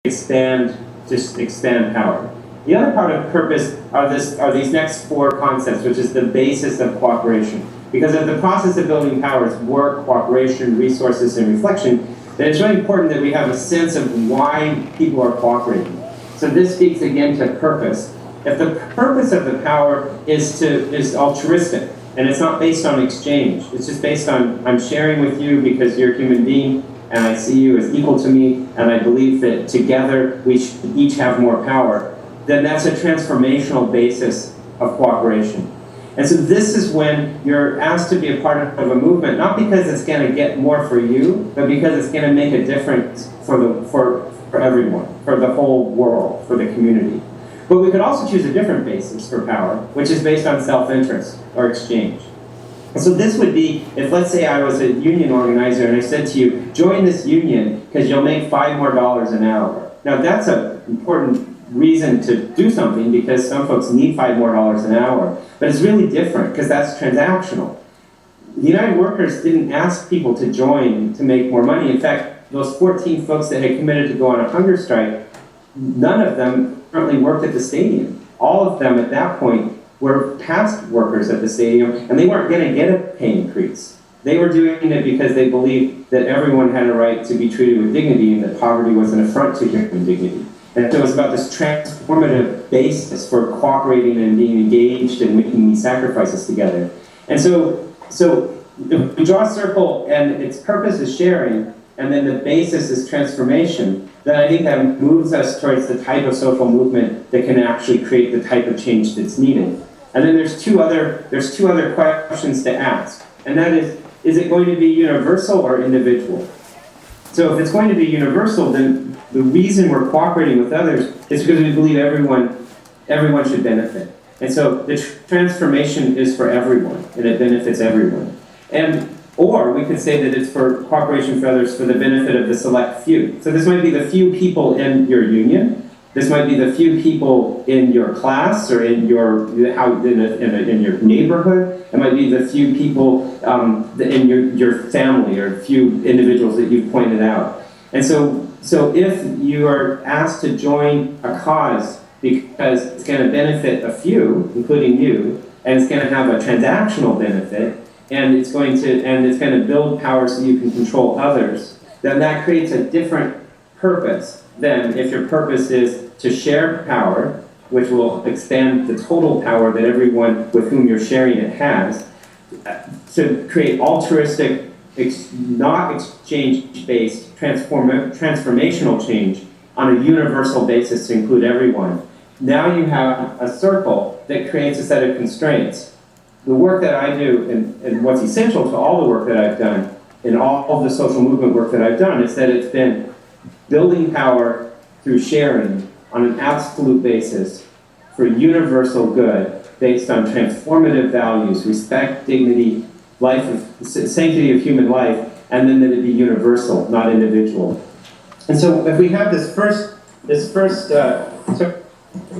expand power. The other part of purpose are these next four concepts, which is the basis of cooperation. Because if the process of building power is work, cooperation, resources, and reflection, then it's really important that we have a sense of why people are cooperating. So this speaks again to purpose. If the purpose of the power is altruistic, and it's not based on exchange, it's just based on I'm sharing with you because you're a human being, and I see you as equal to me, and I believe that together we should each have more power, then that's a transformational basis of cooperation. And so this is when you're asked to be a part of a movement, not because it's going to get more for you, but because it's going to make a difference for everyone, for the whole world, for the community. But we could also choose a different basis for power, which is based on self-interest or exchange. And so this would be, if let's say I was a union organizer and I said to you, join this union because you'll make $5 more an hour. Now that's an important reason to do something because some folks need $5 more an hour. But it's really different because that's transactional. The United Workers didn't ask people to join to make more money. In fact, those 14 folks that had committed to go on a hunger strike, none of them currently worked at the stadium. All of them at that point were past workers at the stadium, and they weren't going to get a pay increase. They were doing it because they believed that everyone had a right to be treated with dignity and that poverty was an affront to human dignity. And so it was about this transformative basis for cooperating and being engaged and making these sacrifices together. And so if we draw a circle and its purpose is sharing, and then the basis is transformation, then I think that moves us towards the type of social movement that can actually create the type of change that's needed. And then there's two other questions to ask. And that is it going to be universal or individual? So if it's going to be universal, then the reason we're cooperating with others is because we believe everyone should benefit. And so the transformation is for everyone, and it benefits everyone. Or we could say that it's for cooperation for others for the benefit of the select few. So this might be the few people in your union. This might be the few people in your class or in your neighborhood. It might be the few people in your family or few individuals that you've pointed out. And so if you are asked to join a cause because it's going to benefit a few, including you, and it's going to have a transactional benefit, and it's going to build power so you can control others, then that creates a different purpose than if your purpose is to share power, which will expand the total power that everyone with whom you're sharing it has, to create altruistic, not exchange-based, transformational change on a universal basis to include everyone. Now you have a circle that creates a set of constraints. The work that I do, and what's essential to all the work that I've done, and all of the social movement work that I've done, is that it's been building power through sharing on an absolute basis for universal good based on transformative values, respect, dignity, sanctity of human life, and then that it be universal, not individual. And so if we have this first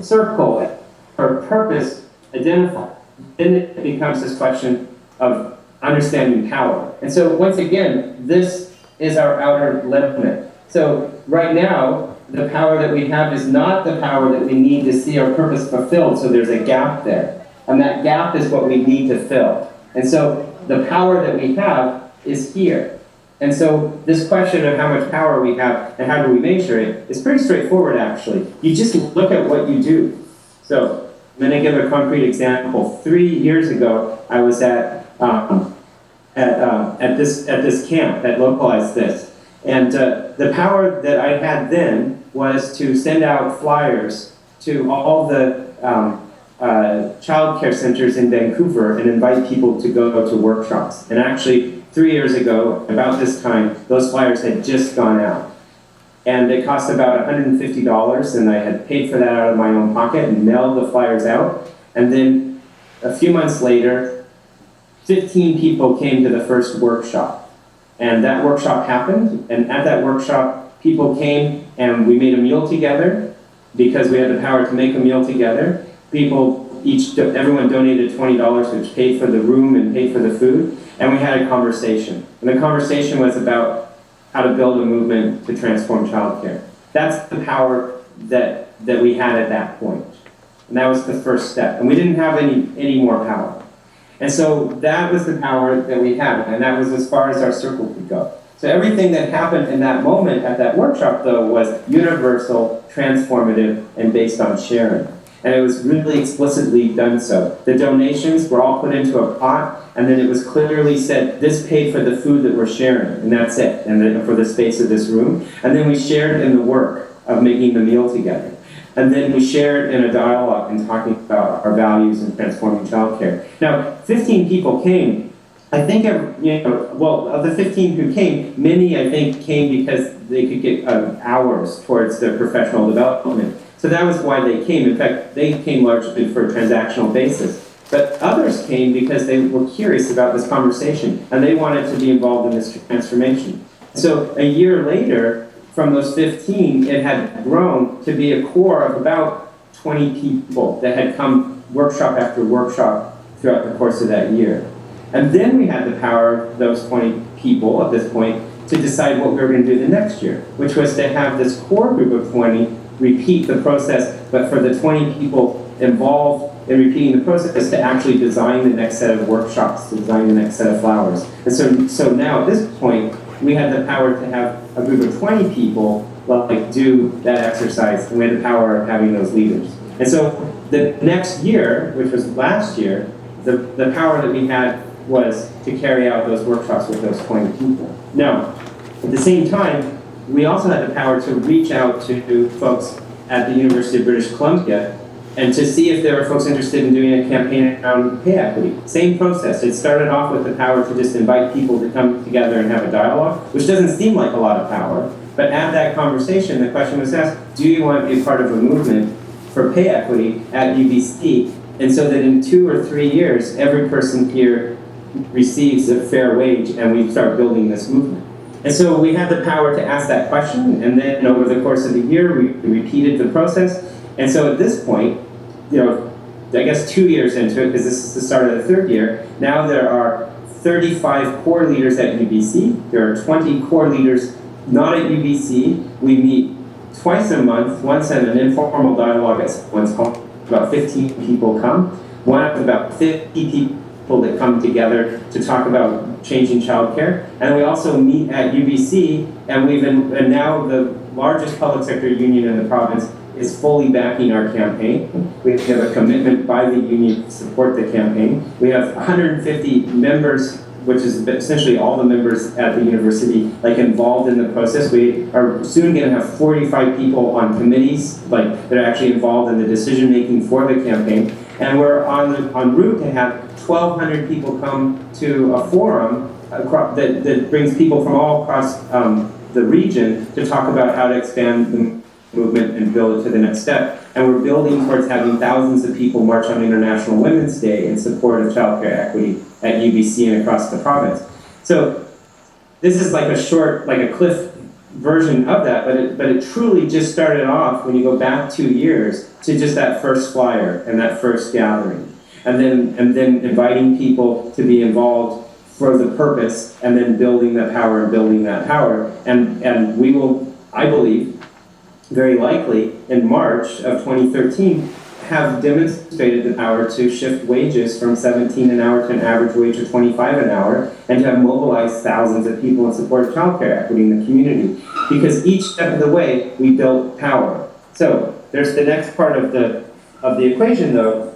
circle or purpose identified, then it becomes this question of understanding power. And so once again, this is our outer limit. So right now, the power that we have is not the power that we need to see our purpose fulfilled, so there's a gap there. And that gap is what we need to fill. And so the power that we have is here. And so this question of how much power we have and how do we measure it is pretty straightforward, actually. You just look at what you do. So I'm going to give a concrete example. 3 years ago, I was at this camp, at Localize this. And the power that I had then was to send out flyers to all the child care centers in Vancouver and invite people to go to workshops. And actually, 3 years ago, about this time, those flyers had just gone out. And it cost about $150, and I had paid for that out of my own pocket and mailed the flyers out. And then a few months later, 15 people came to the first workshop. And that workshop happened, and at that workshop, people came and we made a meal together because we had the power to make a meal together. Everyone donated $20, which paid for the room and paid for the food, and we had a conversation. And the conversation was about how to build a movement to transform childcare. That's the power that we had at that point. And that was the first step. And we didn't have any more power. And so that was the power that we had, and that was as far as our circle could go. So everything that happened in that moment at that workshop, though, was universal, transformative, and based on sharing. And it was really explicitly done so. The donations were all put into a pot, and then it was clearly said, this paid for the food that we're sharing, and that's it, and then for the space of this room. And then we shared in the work of making the meal together. And then we shared in a dialogue and talking about our values in transforming childcare. Now, 15 people came. I think, of the 15 who came, many, I think, came because they could get hours towards their professional development. So that was why they came. In fact, they came largely for a transactional basis. But others came because they were curious about this conversation, and they wanted to be involved in this transformation. So a year later, from those 15, it had grown to be a core of about 20 people that had come workshop after workshop throughout the course of that year. And then we had the power of those 20 people at this point to decide what we were going to do the next year, which was to have this core group of 20 repeat the process, but for the 20 people involved in repeating the process to actually design the next set of workshops, to design the next set of flowers. And so now at this point, we had the power to have a group of 20 people do that exercise, and we had the power of having those leaders. And so the next year, which was last year, the power that we had was to carry out those workshops with those 20 people. Now, at the same time, we also had the power to reach out to folks at the University of British Columbia and to see if there were folks interested in doing a campaign around pay equity. Same process. It started off with the power to just invite people to come together and have a dialogue, which doesn't seem like a lot of power. But at that conversation, the question was asked, do you want to be part of a movement for pay equity at UBC? And so that in 2 or 3 years, every person here receives a fair wage, and we start building this movement. And so we had the power to ask that question, and then over the course of the year, we repeated the process. And so at this point, I guess 2 years into it, because this is the start of the 3rd year, now there are 35 core leaders at UBC. There are 20 core leaders not at UBC. We meet twice a month, once at an informal dialogue at once called. About 15 people come. One of about 50 people that come together to talk about changing childcare. And we also meet at UBC, and now the largest public sector union in the province is fully backing our campaign. We have a commitment by the union to support the campaign. We have 150 members, which is essentially all the members at the university, involved in the process. We are soon going to have 45 people on committees, that are actually involved in the decision-making for the campaign. And we're en route to have 1,200 people come to a forum that brings people from all across the region to talk about how to expand the movement and build it to the next step. And we're building towards having thousands of people march on International Women's Day in support of childcare equity at UBC and across the province. So this is a short, a cliff version of that, but it truly just started off when you go back 2 years to just that first flyer and that first gathering. And then inviting people to be involved for the purpose, and then building that power and building that power. And we will, I believe, very likely in March of 2013, have demonstrated the power to shift wages from 17 an hour to an average wage of 25 an hour, and to have mobilized thousands of people in support of childcare equity in the community. Because each step of the way, we built power. So there's the next part of the equation, though,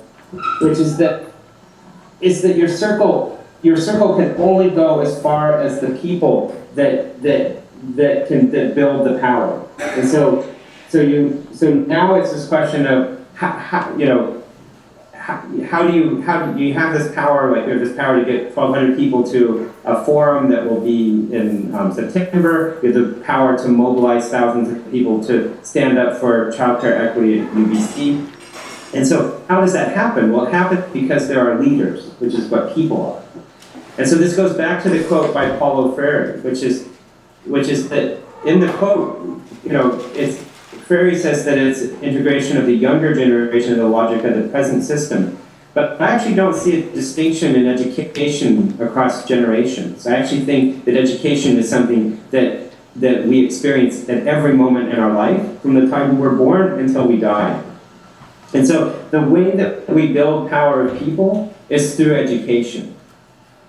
which is that your circle can only go as far as the people that build the power. And so now it's this question of how do you have this power, you have this power to get 1,200 people to a forum that will be in September. You have the power to mobilize thousands of people to stand up for childcare equity at UBC. And so how does that happen? Well, it happens because there are leaders, which is what people are. And so this goes back to the quote by Paulo Freire, which is that in the quote, Freire says that it's integration of the younger generation of the logic of the present system. But I actually don't see a distinction in education across generations. I actually think that education is something that that we experience at every moment in our life, from the time we were born until we die. And so the way that we build power of people is through education.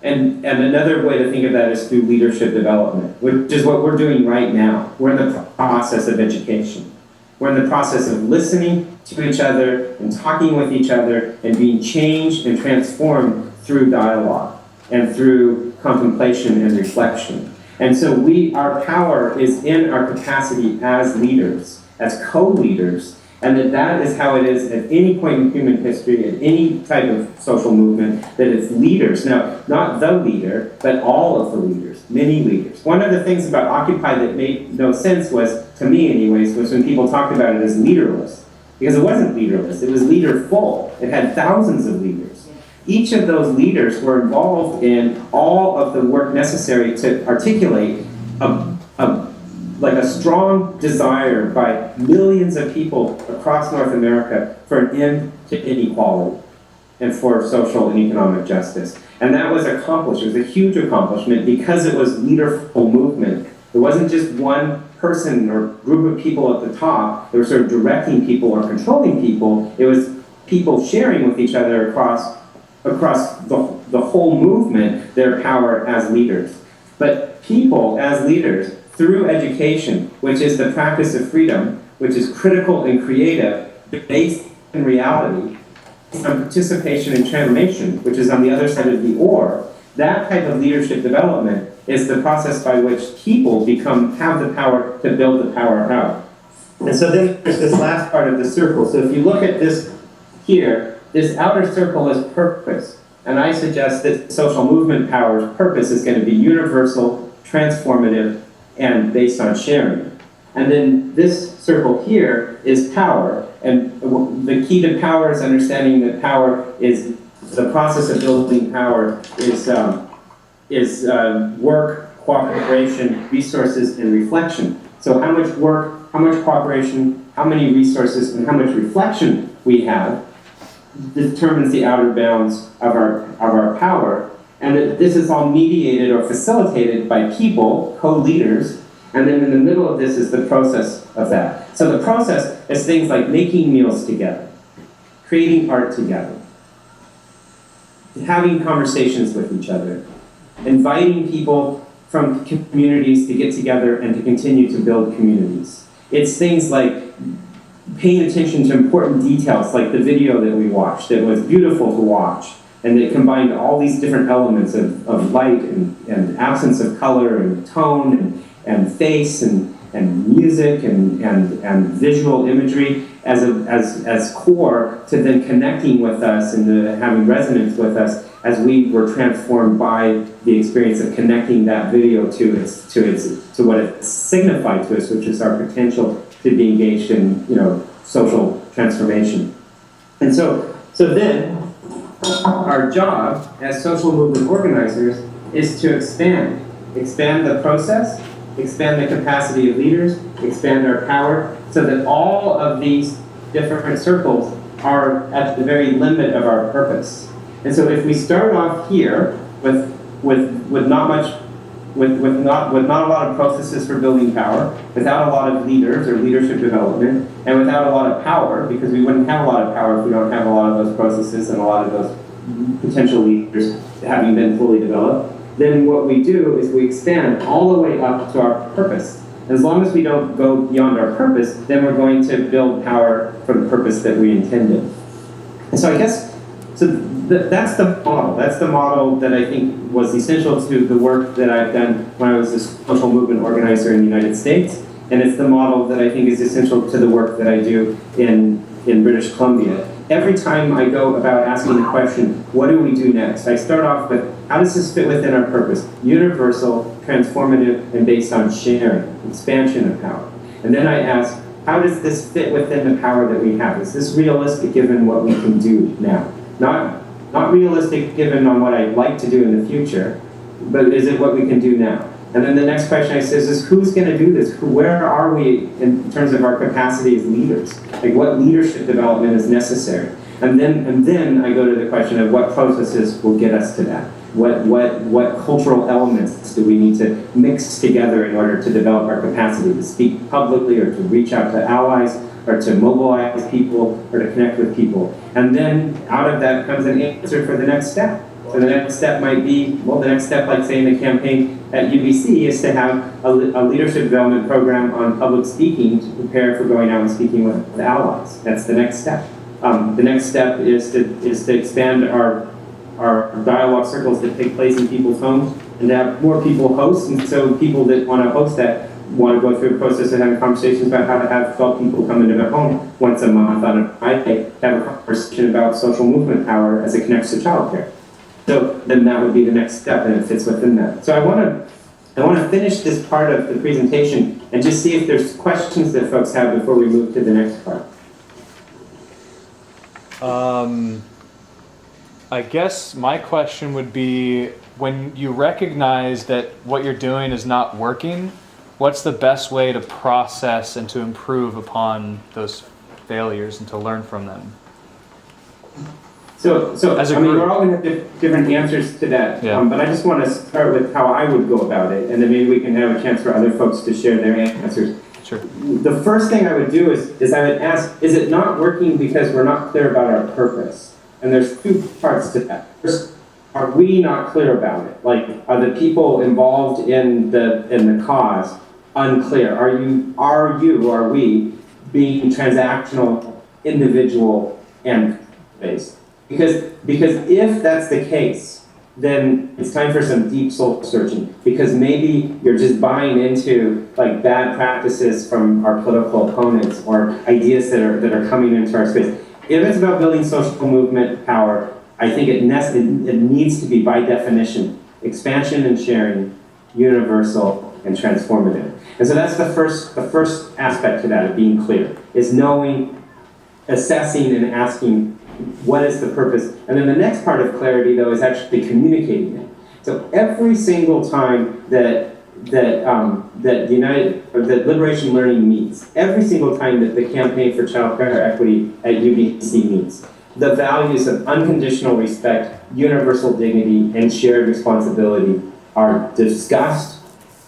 And another way to think of that is through leadership development, which is what we're doing right now. We're in the process of education. We're in the process of listening to each other and talking with each other and being changed and transformed through dialogue and through contemplation and reflection. And so our power is in our capacity as leaders, as co-leaders, and that is how it is at any point in human history, at any type of social movement, that it's leaders. Now, not the leader, but all of the leaders, many leaders. One of the things about Occupy that made no sense was, to me anyways, was when people talked about it as leaderless. Because it wasn't leaderless, it was leaderful. It had thousands of leaders. Each of those leaders were involved in all of the work necessary to articulate a strong desire by millions of people across North America for an end to inequality and for social and economic justice. And that was accomplished. It was a huge accomplishment because it was leaderful movement. It wasn't just one person or group of people at the top that were sort of directing people or controlling people. It was people sharing with each other across the whole movement their power as leaders. But people as leaders, through education, which is the practice of freedom, which is critical and creative, based in reality, based on participation and transformation, which is on the other side of the oar, that type of leadership development is the process by which people have the power to build the power out. And so then there's this last part of the circle. So if you look at this here, this outer circle is purpose. And I suggest that social movement power's purpose is going to be universal, transformative, and based on sharing. And then this circle here is power. And the key to power is understanding that power is the process of building power is work, cooperation, resources, and reflection. So how much work, how much cooperation, how many resources, and how much reflection we have determines the outer bounds of our power. And that this is all mediated or facilitated by people, co-leaders, and then in the middle of this is the process of that. So the process is things like making meals together, creating art together, having conversations with each other, inviting people from communities to get together and to continue to build communities. It's things like paying attention to important details, like the video that we watched that was beautiful to watch, and it combined all these different elements of light and absence of color and tone and face and music and visual imagery as core to then connecting with us and having resonance with us as we were transformed by the experience of connecting that video to what it signified to us, which is our potential to be engaged in social transformation. And so then our job as social movement organizers is to expand the process, expand the capacity of leaders, expand our power, so that all of these different circles are at the very limit of our purpose. And so if we start off here with not a lot of processes for building power, without a lot of leaders or leadership development, and without a lot of power, because we wouldn't have a lot of power if we don't have a lot of those processes and a lot of those potential leaders having been fully developed, then what we do is we expand all the way up to our purpose. As long as we don't go beyond our purpose, then we're going to build power for the purpose that we intended. And so I guess, that's the model. That's the model that I think was essential to the work that I've done when I was a social movement organizer in the United States. And it's the model that I think is essential to the work that I do in British Columbia. Every time I go about asking the question, what do we do next? I start off with, how does this fit within our purpose? Universal, transformative, and based on sharing, expansion of power. And then I ask, how does this fit within the power that we have? Is this realistic given what we can do now? Not realistic given on what I'd like to do in the future, but is it what we can do now? And then the next question I say is who's going to do this? Where are we in terms of our capacity as leaders? Like what leadership development is necessary? And then I go to the question of what processes will get us to that. what cultural elements do we need to mix together in order to develop our capacity to speak publicly or to reach out to allies or to mobilize people or to connect with people. And then out of that comes an answer for the next step. So the next step might be, well, the next step, like say in the campaign at UBC, is to have a leadership development program on public speaking to prepare for going out and speaking with allies. That's the next step. The next step is to expand our dialogue circles that take place in people's homes and to have more people host. And so people that want to host that want to go through a process of having conversations about how to have 12 people come into their home once a month on a Friday to have a conversation about social movement power as it connects to childcare. So then that would be the next step, and it fits within that. So I want to finish this part of the presentation and just see if there's questions that folks have before we move to the next part. I guess my question would be, when you recognize that what you're doing is not working, what's the best way to process and to improve upon those failures and to learn from them? So I mean, we're all going to have different answers to that, yeah. But I just want to start with how I would go about it, and then maybe we can have a chance for other folks to share their answers. Sure. The first thing I would do is I would ask, is it not working because we're not clear about our purpose? And there's two parts to that. First, are we not clear about it? Like, are the people involved in the cause unclear? Are we being transactional, individual, and based? Because if that's the case, then it's time for some deep soul searching. Because maybe you're just buying into like bad practices from our political opponents or ideas that are coming into our space. If it's about building social movement power, I think it needs to be, by definition, expansion and sharing, universal and transformative. And so that's the first aspect to that, of being clear, is knowing, assessing, and asking, what is the purpose? And then the next part of clarity, though, is actually communicating it. So every single time that Liberation Learning meets, every single time that the Campaign for Childcare Equity at UBC meets, the values of unconditional respect, universal dignity, and shared responsibility are discussed,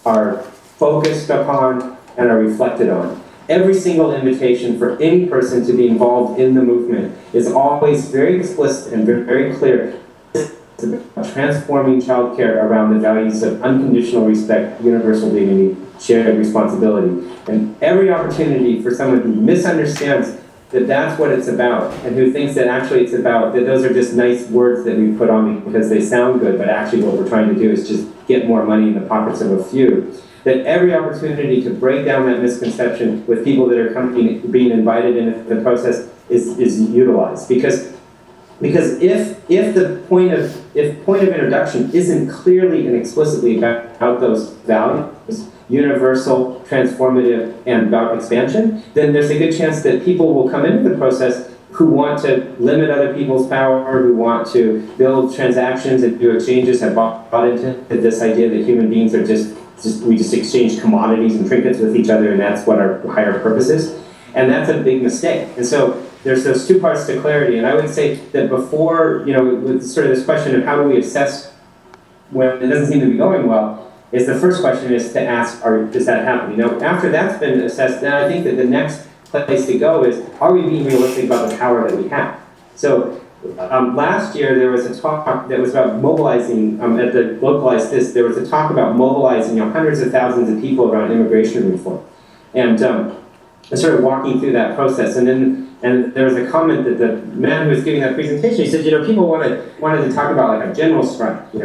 are focused upon, and are reflected on. Every single invitation for any person to be involved in the movement is always very explicit and very clear. It's about transforming childcare around the values of unconditional respect, universal dignity, shared responsibility. And every opportunity for someone who misunderstands that that's what it's about, and who thinks that actually it's about, that those are just nice words that we put on because they sound good, but actually what we're trying to do is just get more money in the pockets of a few, that every opportunity to break down that misconception with people that are being invited into the process is utilized. Because if the point of introduction isn't clearly and explicitly about those values, universal, transformative, and about expansion, then there's a good chance that people will come into the process who want to limit other people's power, who want to build transactions and do exchanges, have bought into this idea that human beings are we just exchange commodities and trinkets with each other, and that's what our higher purpose is. And that's a big mistake. And so there's those two parts to clarity. And I would say that before, with sort of this question of how do we assess when it doesn't seem to be going well, is the first question is to ask, does that happen? After that's been assessed, then I think that the next place to go is, are we being realistic about the power that we have? So last year there was a talk that was about mobilizing, at the Localize there was a talk about mobilizing hundreds of thousands of people around immigration reform. And I started walking through that process, and there was a comment that the man who was giving that presentation, he said, people wanted to talk about like a general strike, he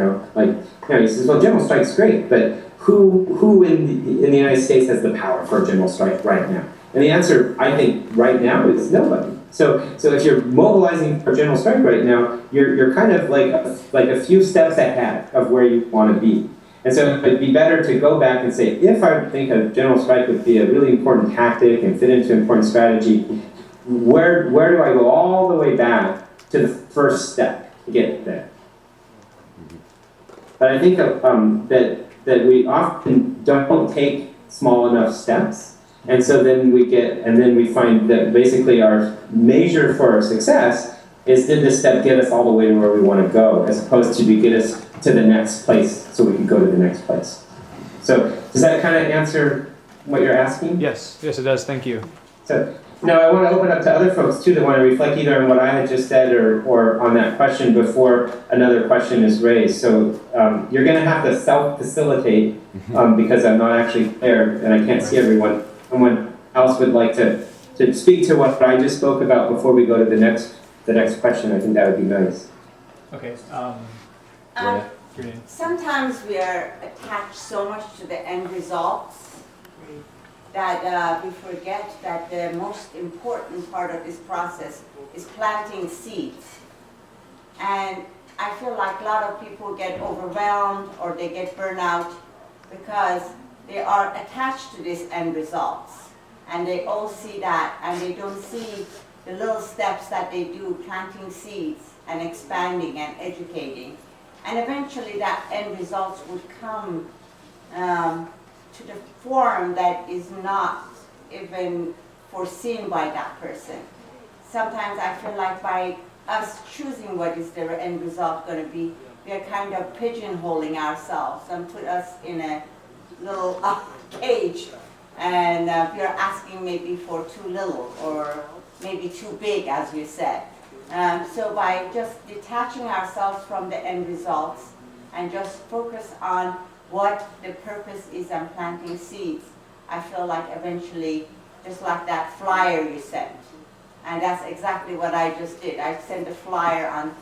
says, well, general strike's great, but who in the United States has the power for a general strike right now? And the answer, I think, right now is nobody. So if you're mobilizing for a general strike right now, you're kind of like a few steps ahead of where you want to be. And so it'd be better to go back and say, if I think a general strike would be a really important tactic and fit into an important strategy, where do I go all the way back to the first step to get there? But I think that we often don't take small enough steps, and so then we find that basically our measure for our success is did this step get us all the way to where we want to go, as opposed to get us to the next place so we can go to the next place. So does that kind of answer what you're asking? Yes, yes, it does. Thank you. So now I want to open up to other folks too that want to reflect either on what I had just said or on that question before another question is raised. So you're going to have to self-facilitate because I'm not actually there and I can't see everyone. Someone else would like to speak to what I just spoke about before we go to the next question. I think that would be nice. Okay. Sometimes we are attached so much to the end results that we forget that the most important part of this process is planting seeds. And I feel like a lot of people get overwhelmed or they get burnout because they are attached to these end results. And they all see that and they don't see the little steps that they do, planting seeds and expanding and educating. And eventually that end results would come to the form that is not even foreseen by that person. Sometimes I feel like by us choosing what is the end result going to be, we are kind of pigeonholing ourselves and put us in a little cage. And we are asking maybe for too little or maybe too big, as you said. So by just detaching ourselves from the end results and just focus on what the purpose is and planting seeds, I feel like eventually, just like that flyer you sent, and that's exactly what I just did. I sent a flyer on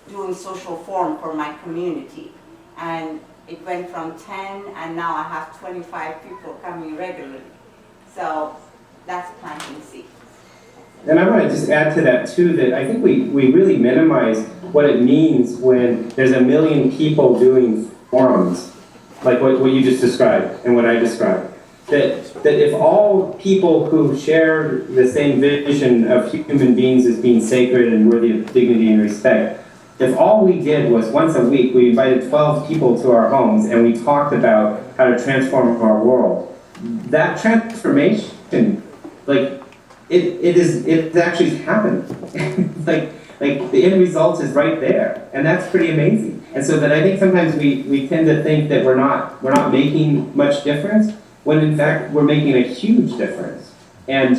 doing social forum for my community, and it went from 10 and now I have 25 people coming regularly. So that's planting seeds. And I want to just add to that too, that I think we really minimize what it means when there's a million people doing forums, like what you just described and what I described. That if all people who share the same vision of human beings as being sacred and worthy of dignity and respect, if all we did was once a week, we invited 12 people to our homes and we talked about how to transform our world, that transformation, like, it actually happened. like the end result is right there, and that's pretty amazing. And so that I think sometimes we tend to think that we're not making much difference, when in fact we're making a huge difference. And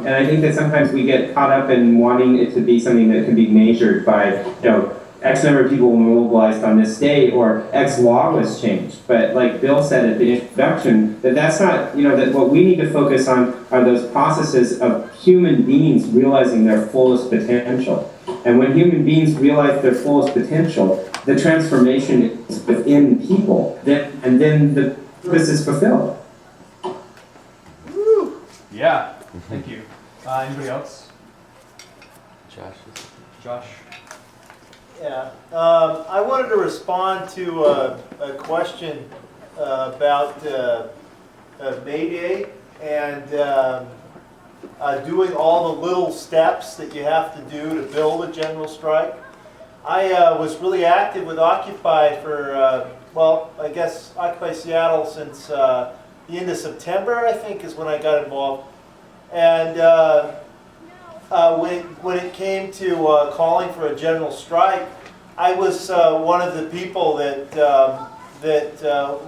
I think that sometimes we get caught up in wanting it to be something that can be measured by, X number of people were mobilized on this day, or X law was changed. But like Bill said at the introduction, that's not, that what we need to focus on are those processes of human beings realizing their fullest potential. And when human beings realize their fullest potential, the transformation is within people, and then the purpose is fulfilled. Woo. Yeah, thank you. Anybody else? Josh. Yeah, I wanted to respond to a question about May Day and doing all the little steps that you have to do to build a general strike. I was really active with Occupy for, I guess Occupy Seattle since the end of September, I think, is when I got involved. And when it came to calling for a general strike, I was one of the people that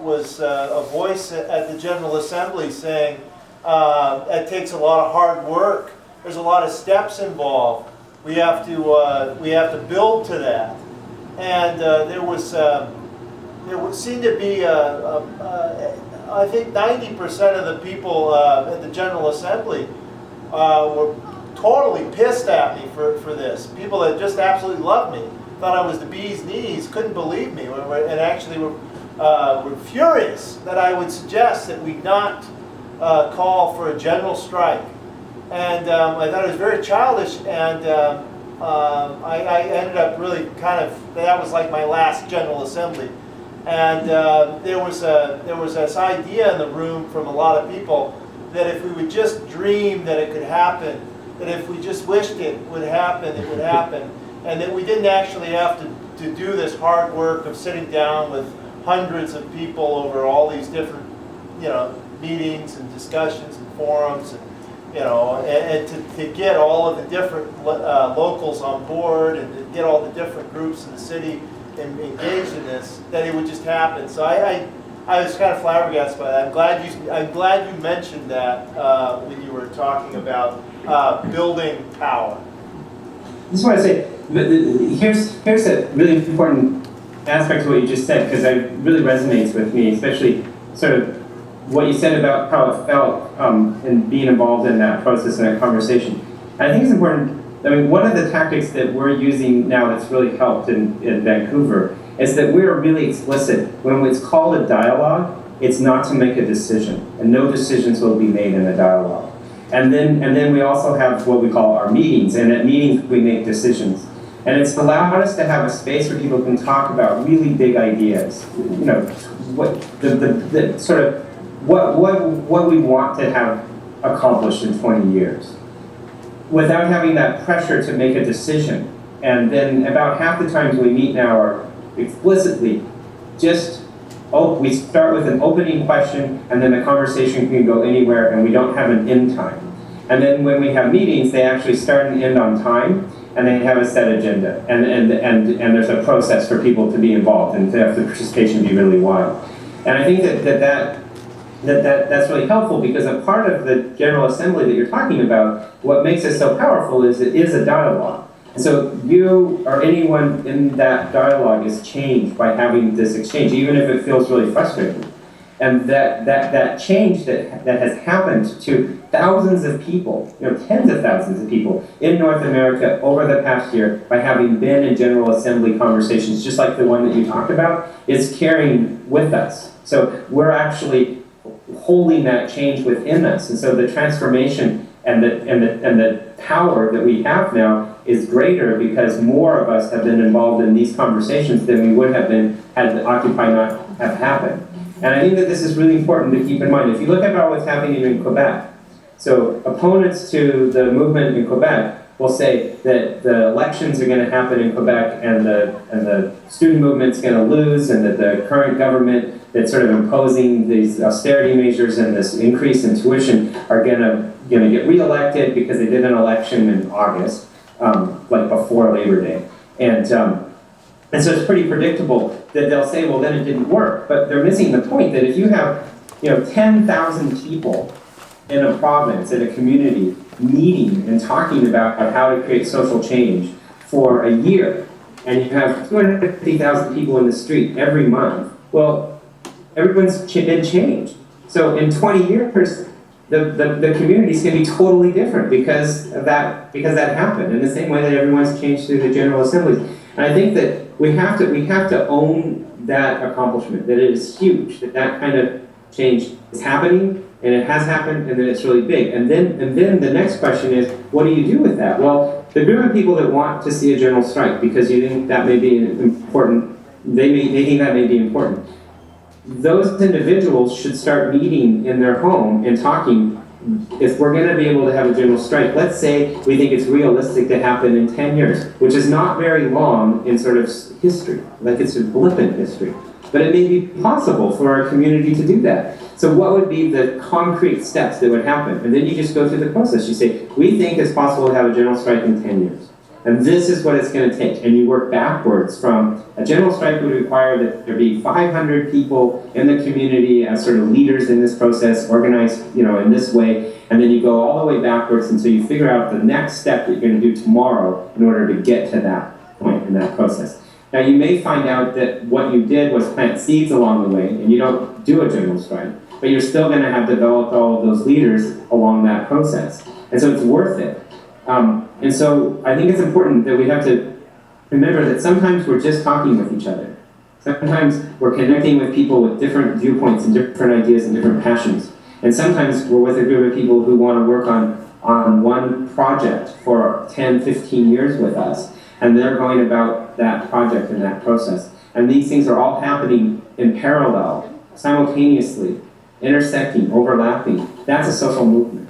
was a voice at the General Assembly saying it takes a lot of hard work. There's a lot of steps involved. We have to build to that. And there seemed to be I think 90% of the people at the General Assembly were totally pissed at me for this. People that just absolutely loved me, thought I was the bee's knees, couldn't believe me, and actually were furious that I would suggest that we not call for a general strike. And I thought it was very childish, and I ended up really that was like my last General Assembly. And there was this idea in the room from a lot of people that if we would just dream that it could happen, that if we just wished it would happen, it would happen. And that we didn't actually have to do this hard work of sitting down with hundreds of people over all these different, meetings and discussions and forums you know, and to get all of the different locals on board and to get all the different groups in the city engaged in this, that it would just happen. So I was kind of flabbergasted by that. I'm glad you mentioned that when you were talking about building power. I just want to say, here's a really important aspect of what you just said, because it really resonates with me, especially sort of what you said about how it felt and being involved in that process and that conversation. I think it's important. I mean, one of the tactics that we're using now that's really helped in Vancouver is that we're really explicit. When it's called a dialogue, it's not to make a decision, and no decisions will be made in a dialogue. And then we also have what we call our meetings, and at meetings we make decisions. And it's allowed us to have a space where people can talk about really big ideas. You know, what the sort of what we want to have accomplished in 20 years, without having that pressure to make a decision. And then about half the times we meet now are explicitly just, we start with an opening question, and then the conversation can go anywhere, and we don't have an end time. And then when we have meetings, they actually start and end on time, and they have a set agenda. And there's a process for people to be involved and to have the participation be really wild. And I think that's really helpful, because a part of the General Assembly that you're talking about, what makes it so powerful is it is a dialogue. And so you or anyone in that dialogue is changed by having this exchange, even if it feels really frustrating. And that change that has happened to thousands of people, tens of thousands of people in North America over the past year by having been in General Assembly conversations, just like the one that you talked about, is carrying with us. So we're actually holding that change within us. And so the transformation and the power that we have now is greater because more of us have been involved in these conversations than we would have been had the Occupy not have happened. And I think that this is really important to keep in mind. If you look about what's happening in Quebec, so opponents to the movement in Quebec will say that the elections are going to happen in Quebec and the student movement's going to lose, and that the current government that's sort of imposing these austerity measures and this increase in tuition are going to get reelected because they did an election in August, like before Labor Day. And so it's pretty predictable that they'll say, well, then it didn't work. But they're missing the point that if you have 10,000 people in a province, in a community, meeting and talking about how to create social change for a year, and you have 250,000 people in the street every month, well, everyone's been changed. So in 20 years, the community's going to be totally different because that happened, in the same way that everyone's changed through the General Assemblies. And I think that we have to own that accomplishment, that it is huge, that kind of change is happening, and it has happened, and that it's really big. And then the next question is, what do you do with that? Well, the group of people that want to see a general strike because you think that may be important, they think that may be important. Those individuals should start meeting in their home and talking. If we're going to be able to have a general strike, let's say we think it's realistic to happen in 10 years, which is not very long in sort of history, like it's a blip in history. But it may be possible for our community to do that. So what would be the concrete steps that would happen? And then you just go through the process. You say, we think it's possible to have a general strike in 10 years. And this is what it's going to take. And you work backwards from a general strike would require that there be 500 people in the community as sort of leaders in this process, organized, in this way. And then you go all the way backwards until you figure out the next step that you're going to do tomorrow in order to get to that point in that process. Now, you may find out that what you did was plant seeds along the way, and you don't do a general strike, but you're still going to have developed all of those leaders along that process. And so it's worth it. And so I think it's important that we have to remember that sometimes we're just talking with each other. Sometimes we're connecting with people with different viewpoints and different ideas and different passions. And sometimes we're with a group of people who want to work on one project for 10, 15 years with us. And they're going about that project and that process. And these things are all happening in parallel, simultaneously, intersecting, overlapping. That's a social movement.